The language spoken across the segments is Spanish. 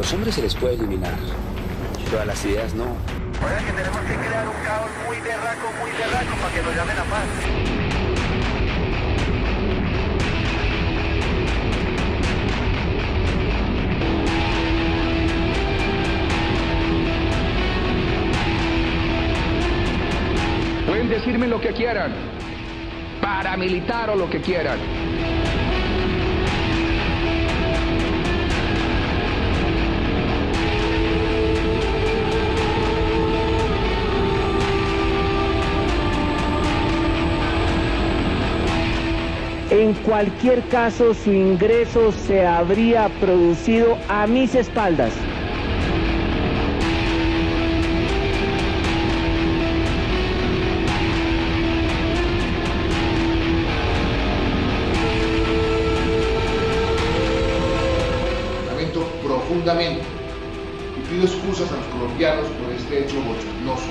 los hombres se les puede eliminar, pero a las ideas no. Ahora que tenemos que crear un caos muy berraco para que nos llamen a paz. Pueden decirme lo que quieran, paramilitar o lo que quieran. En cualquier caso, su ingreso se habría producido a mis espaldas. Lamento profundamente y pido excusas a los colombianos por este hecho bochornoso.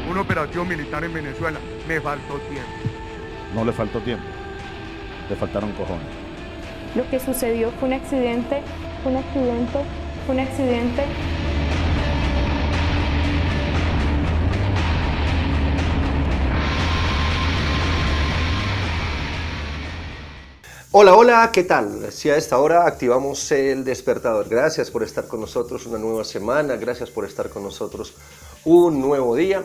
Una operación militar en Venezuela, me faltó tiempo. No le faltó tiempo, le faltaron cojones. Lo que sucedió fue un accidente, fue un accidente, fue un accidente. Hola, hola, ¿qué tal? Si a esta hora activamos el despertador. Gracias por estar con nosotros una nueva semana, gracias por estar con nosotros un nuevo día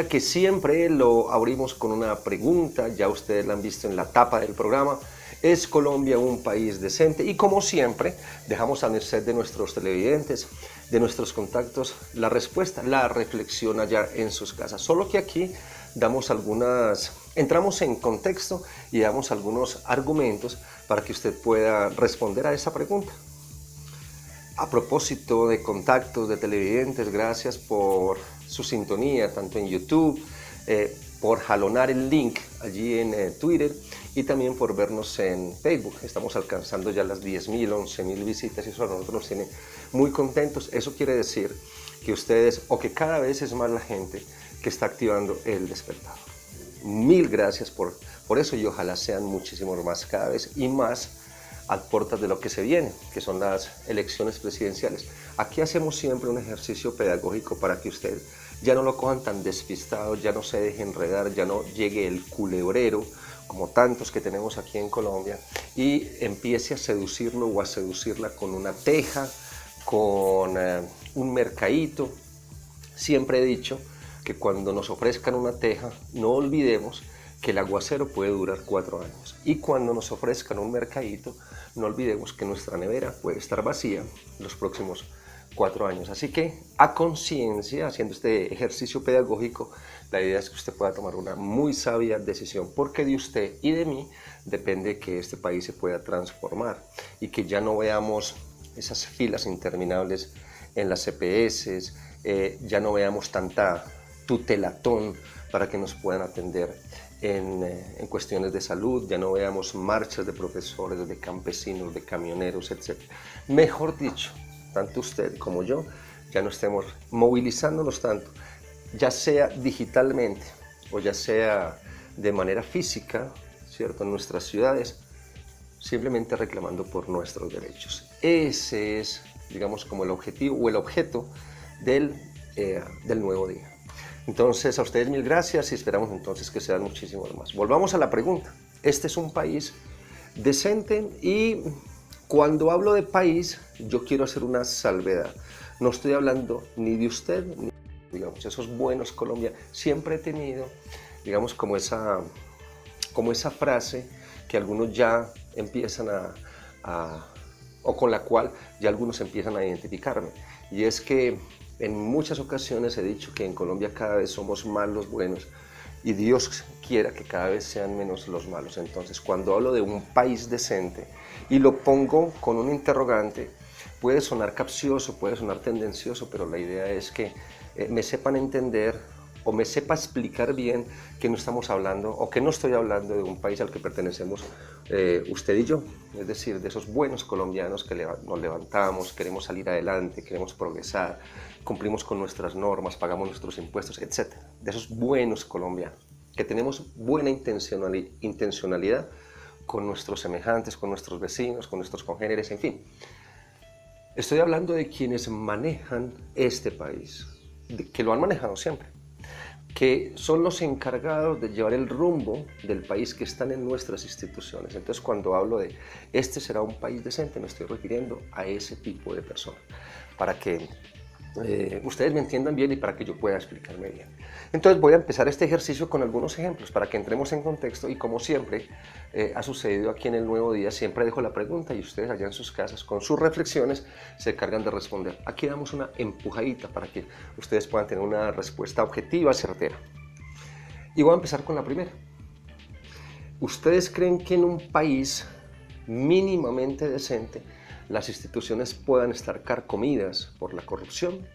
que siempre lo abrimos con una pregunta, ya ustedes la han visto en la tapa del programa. ¿Es Colombia un país decente? Y como siempre, dejamos a merced de nuestros televidentes, de nuestros contactos, la respuesta, la reflexión allá en sus casas. Solo que aquí entramos en contexto y damos algunos argumentos para que usted pueda responder a esa pregunta. A propósito de contactos, de televidentes, gracias por su sintonía, tanto en YouTube, por jalonar el link allí en Twitter y también por vernos en Facebook. Estamos alcanzando ya las 10.000, 11.000 visitas y eso a nosotros nos tiene muy contentos. Eso quiere decir que ustedes, o que cada vez es más la gente que está activando el despertador. Mil gracias por eso y ojalá sean muchísimos más cada vez y más a puertas de lo que se viene, que son las elecciones presidenciales. Aquí hacemos siempre un ejercicio pedagógico para que usted ya no lo cojan tan despistado, ya no se deje enredar, ya no llegue el culebrero, como tantos que tenemos aquí en Colombia, y empiece a seducirlo o a seducirla con una teja, con un mercadito. Siempre he dicho que cuando nos ofrezcan una teja, no olvidemos que el aguacero puede durar 4 años. Y cuando nos ofrezcan un mercadito, no olvidemos que nuestra nevera puede estar vacía los próximos 4 años. Así que, a conciencia, haciendo este ejercicio pedagógico, la idea es que usted pueda tomar una muy sabia decisión, porque de usted y de mí depende que este país se pueda transformar y que ya no veamos esas filas interminables en las EPS, ya no veamos tanta tutelatón para que nos puedan atender en cuestiones de salud, ya no veamos marchas de profesores, de campesinos, de camioneros, etc. Mejor dicho, tanto usted como yo ya no estemos movilizándonos tanto, ya sea digitalmente o ya sea de manera física, ¿cierto? En nuestras ciudades, simplemente reclamando por nuestros derechos. Ese es, digamos, como el objetivo o el objeto del nuevo día. Entonces, a ustedes mil gracias y esperamos entonces que sean muchísimos más. Volvamos a la pregunta. ¿Este es un país decente? Y cuando hablo de país, yo quiero hacer una salvedad. No estoy hablando ni de usted, ni, digamos, esos buenos colombianos. Siempre he tenido, digamos, como esa frase que algunos ya empiezan o con la cual ya algunos empiezan a identificarme. Y es que en muchas ocasiones he dicho que en Colombia cada vez somos más los buenos y Dios quiera que cada vez sean menos los malos. Entonces, cuando hablo de un país decente y lo pongo con un interrogante, puede sonar capcioso, puede sonar tendencioso, pero la idea es que me sepan entender o me sepa explicar bien que no estamos hablando o que no estoy hablando de un país al que pertenecemos usted y yo, es decir, de esos buenos colombianos que nos levantamos, queremos salir adelante, queremos progresar, cumplimos con nuestras normas, pagamos nuestros impuestos, etc. De esos buenos colombianos. que tenemos buena intencionalidad con nuestros semejantes, con nuestros vecinos, con nuestros congéneres, en fin. Estoy hablando de quienes manejan este país, que lo han manejado siempre, que son los encargados de llevar el rumbo del país, que están en nuestras instituciones. Entonces, cuando hablo de este será un país decente, me estoy refiriendo a ese tipo de personas, para que ustedes me entiendan bien y para que yo pueda explicarme bien. Entonces voy a empezar este ejercicio con algunos ejemplos para que entremos en contexto, y como siempre ha sucedido aquí en El Nuevo Día, siempre dejo la pregunta y ustedes allá en sus casas con sus reflexiones se cargan de responder. Aquí damos una empujadita para que ustedes puedan tener una respuesta objetiva, certera. Y voy a empezar con la primera. ¿Ustedes creen que en un país mínimamente decente las instituciones puedan estar carcomidas por la corrupción?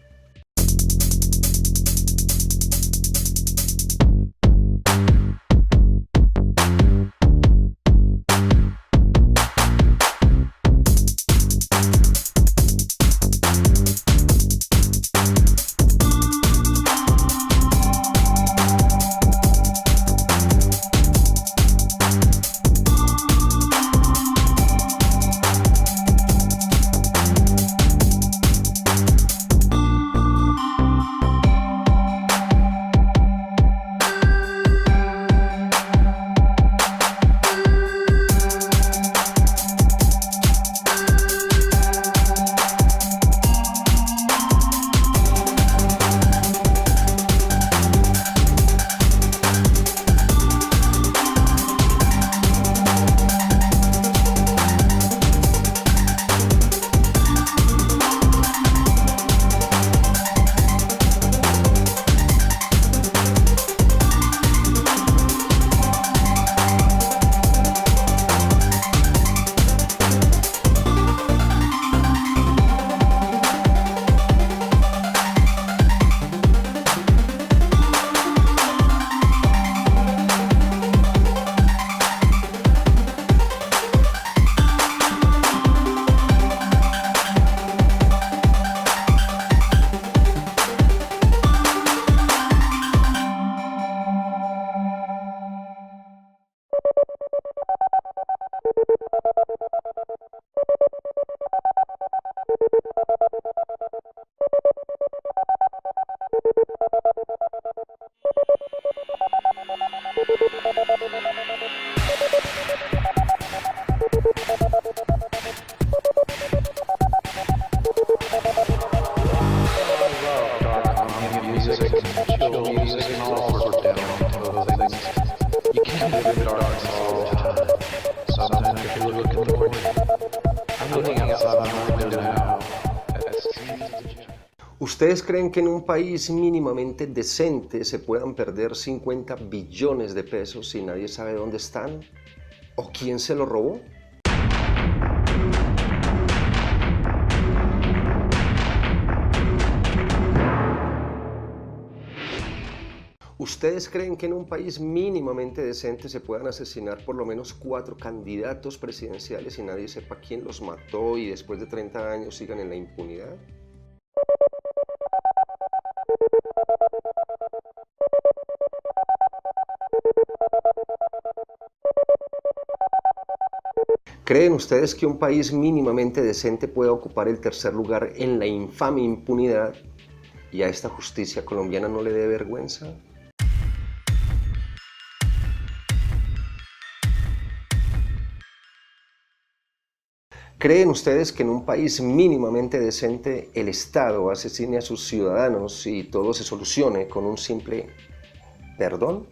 ¿Ustedes creen que en un país mínimamente decente se puedan perder 50 billones de pesos y nadie sabe dónde están? ¿O quién se lo robó? ¿Ustedes creen que en un país mínimamente decente se puedan asesinar por lo menos 4 candidatos presidenciales y nadie sepa quién los mató y después de 30 años sigan en la impunidad? ¿Creen ustedes que un país mínimamente decente pueda ocupar el tercer lugar en la infame impunidad y a esta justicia colombiana no le dé vergüenza? ¿Creen ustedes que en un país mínimamente decente el Estado asesine a sus ciudadanos y todo se solucione con un simple perdón?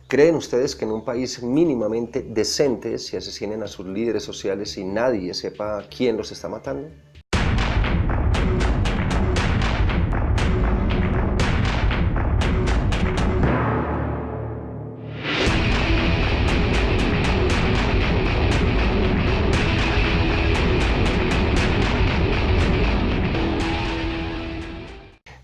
¿Creen ustedes que en un país mínimamente decente se asesinen a sus líderes sociales y nadie sepa quién los está matando?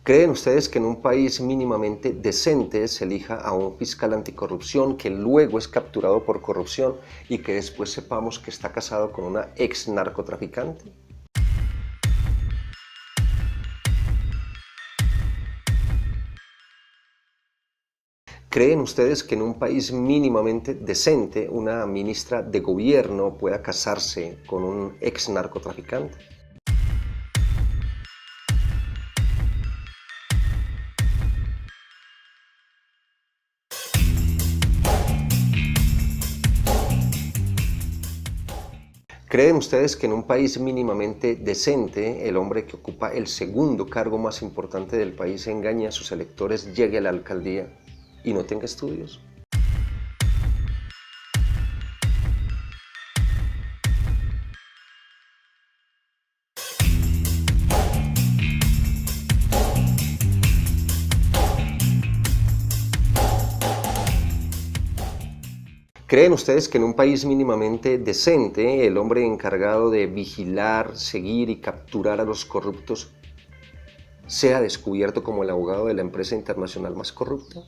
¿Creen ustedes que en un país mínimamente decente se elija a un fiscal anticorrupción que luego es capturado por corrupción y que después sepamos que está casado con una ex narcotraficante? ¿Creen ustedes que en un país mínimamente decente una ministra de gobierno pueda casarse con un ex narcotraficante? ¿Creen ustedes que en un país mínimamente decente el hombre que ocupa el segundo cargo más importante del país engañe a sus electores, llegue a la alcaldía y no tenga estudios? ¿Creen ustedes que en un país mínimamente decente el hombre encargado de vigilar, seguir y capturar a los corruptos sea descubierto como el abogado de la empresa internacional más corrupta?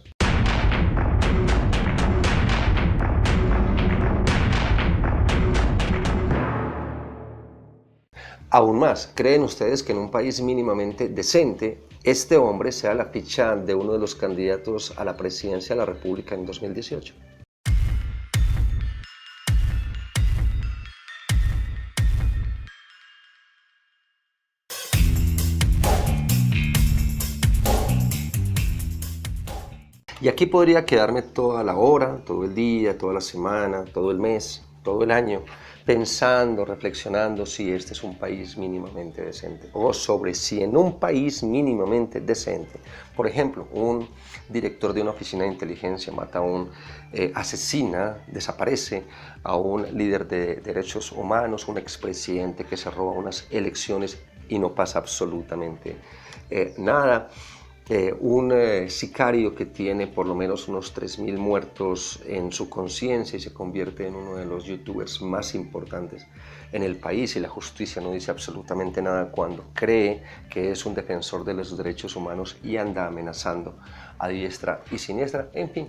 Aún más, ¿creen ustedes que en un país mínimamente decente este hombre sea la ficha de uno de los candidatos a la presidencia de la República en 2018? Y aquí podría quedarme toda la hora, todo el día, toda la semana, todo el mes, todo el año, pensando, reflexionando si este es un país mínimamente decente, o sobre si en un país mínimamente decente, por ejemplo, un director de una oficina de inteligencia mata a un asesina, desaparece a un líder de derechos humanos, un expresidente que se roba unas elecciones y no pasa absolutamente nada. Un sicario que tiene por lo menos unos 3.000 muertos en su conciencia y se convierte en uno de los youtubers más importantes en el país y la justicia no dice absolutamente nada cuando cree que es un defensor de los derechos humanos y anda amenazando a diestra y siniestra, en fin.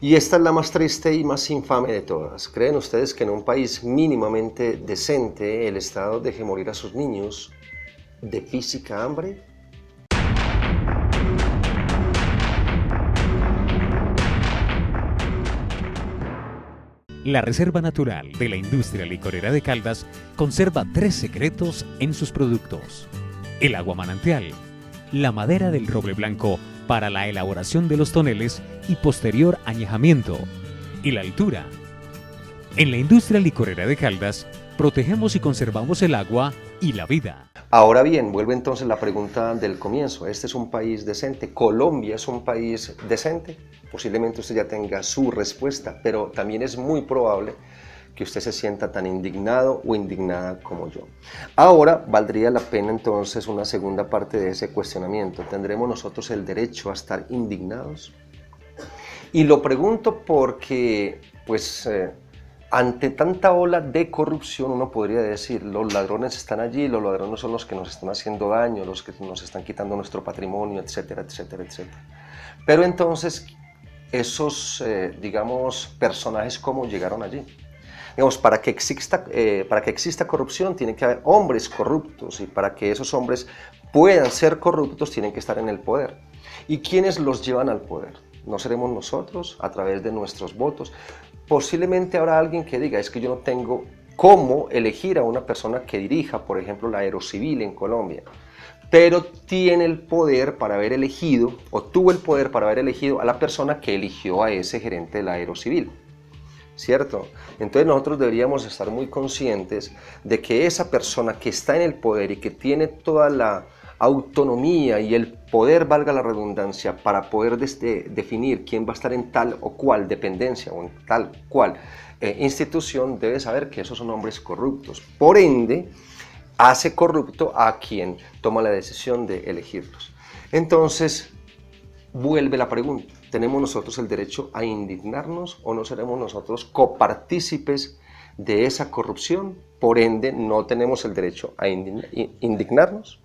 Y esta es la más triste y más infame de todas. ¿Creen ustedes que en un país mínimamente decente el Estado deje morir a sus niños de física hambre? La Reserva Natural de la Industria Licorera de Caldas conserva 3 secretos en sus productos: el agua manantial, la madera del roble blanco para la elaboración de los toneles y posterior añejamiento, y la altura. En la Industria Licorera de Caldas protegemos y conservamos el agua y la vida. Ahora bien, vuelve entonces la pregunta del comienzo. ¿Este es un país decente? ¿Colombia es un país decente? Posiblemente usted ya tenga su respuesta, pero también es muy probable que usted se sienta tan indignado o indignada como yo. Ahora, valdría la pena entonces una segunda parte de ese cuestionamiento. ¿Tendremos nosotros el derecho a estar indignados? Y lo pregunto porque, pues, ante tanta ola de corrupción, uno podría decir, los ladrones están allí, los ladrones son los que nos están haciendo daño, los que nos están quitando nuestro patrimonio, etcétera, etcétera, etcétera. Pero entonces, esos, digamos, personajes, ¿cómo llegaron allí? Digamos, para que exista corrupción tiene que haber hombres corruptos, y para que esos hombres puedan ser corruptos tienen que estar en el poder. ¿Y quiénes los llevan al poder? ¿No seremos nosotros a través de nuestros votos? Posiblemente habrá alguien que diga, es que yo no tengo cómo elegir a una persona que dirija, por ejemplo, la Aerocivil en Colombia, pero tiene el poder para haber elegido, o tuvo el poder para haber elegido a la persona que eligió a ese gerente de la Aerocivil, ¿cierto? Entonces nosotros deberíamos estar muy conscientes de que esa persona que está en el poder y que tiene toda la autonomía y el poder, valga la redundancia, para poder definir quién va a estar en tal o cual dependencia o en tal cual institución, debe saber que esos son hombres corruptos. Por ende, hace corrupto a quien toma la decisión de elegirlos. Entonces, vuelve la pregunta: ¿tenemos nosotros el derecho a indignarnos o no seremos nosotros copartícipes de esa corrupción? Por ende, ¿no tenemos el derecho a indignarnos?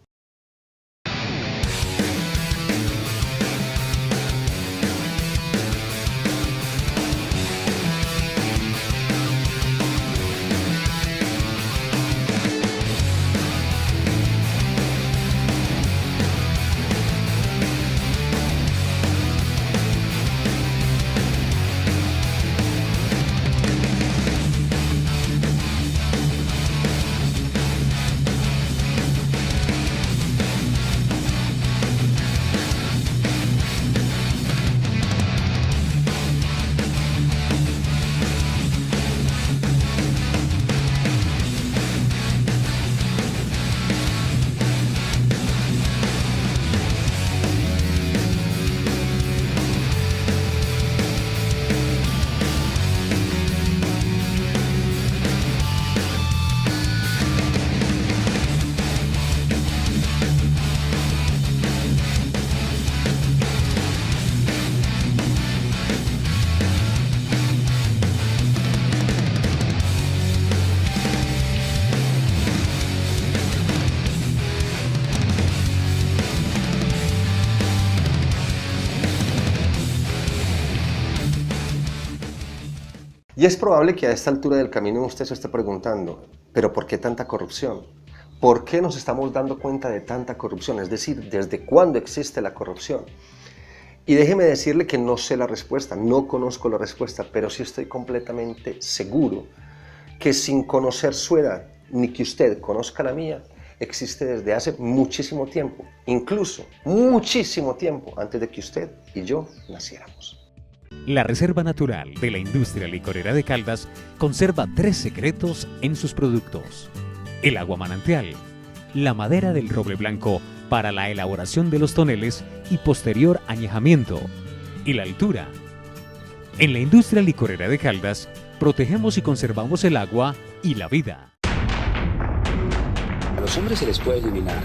Y es probable que a esta altura del camino usted se esté preguntando, ¿pero por qué tanta corrupción? ¿Por qué nos estamos dando cuenta de tanta corrupción? Es decir, ¿desde cuándo existe la corrupción? Y déjeme decirle que no sé la respuesta, no conozco la respuesta, pero sí estoy completamente seguro que sin conocer su edad, ni que usted conozca la mía, existe desde hace muchísimo tiempo, incluso muchísimo tiempo antes de que usted y yo naciéramos. La Reserva Natural de la Industria Licorera de Caldas conserva 3 secretos en sus productos: el agua manantial, la madera del roble blanco para la elaboración de los toneles y posterior añejamiento, y la altura. En la Industria Licorera de Caldas protegemos y conservamos el agua y la vida. A los hombres se les puede eliminar,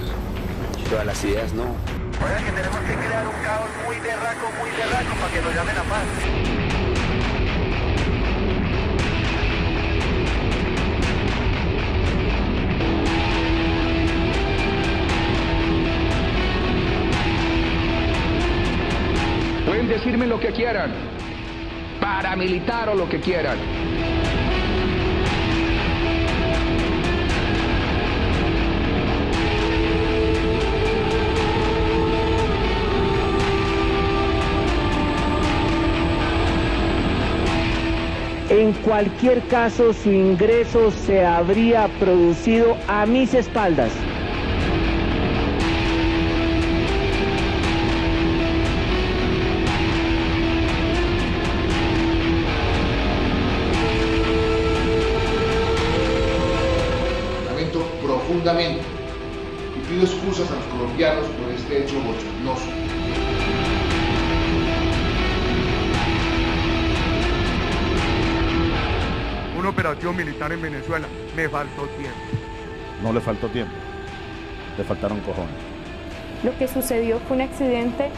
pero a las ideas no. O sea que tenemos que crear un caos muy berraco, para que nos llamen a paz. Pueden decirme lo que quieran, paramilitar o lo que quieran. En cualquier caso, su ingreso se habría producido a mis espaldas. Lamento profundamente y pido excusas a los colombianos por este hecho bochornoso. Una operación militar en Venezuela, me faltó tiempo. No le faltó tiempo, le faltaron cojones. Lo que sucedió fue un accidente,